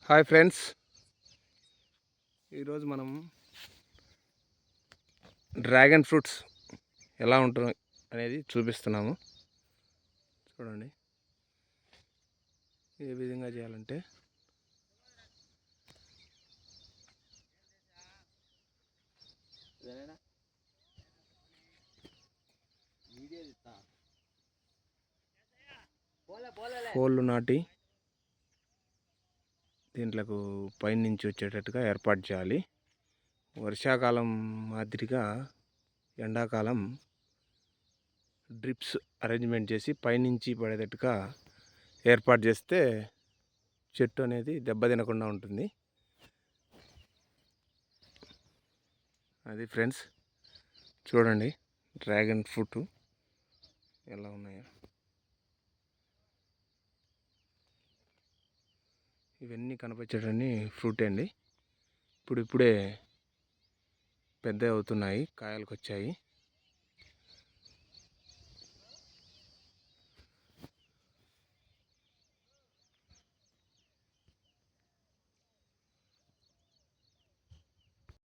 Hi friends, ఈరోజు మనం dragon fruits ఎలా ఉంటుంది అనేది చూపిస్తున్నాము. చూడండి ఏ విధంగా చేయాలంటే కోళ్ళు నాటి దీంట్లకు పైనుంచి వచ్చేటట్టుగా ఏర్పాటు చేయాలి. వర్షాకాలం మాదిరిగా ఎండాకాలం డ్రిప్స్ అరేంజ్మెంట్ చేసి పైనుంచి పడేటట్టుగా ఏర్పాటు చేస్తే చెట్టు అనేది దెబ్బతినకుండా ఉంటుంది. అది ఫ్రెండ్స్, చూడండి డ్రాగన్ ఫ్రూట్ ఎలా ఉన్నాయో. ఇవన్నీ కనపచ్చేటన్ని ఫ్రూట్ అండి. ఇప్పుడే పెద్ద అవుతున్నాయి, కాయలకు వచ్చాయి.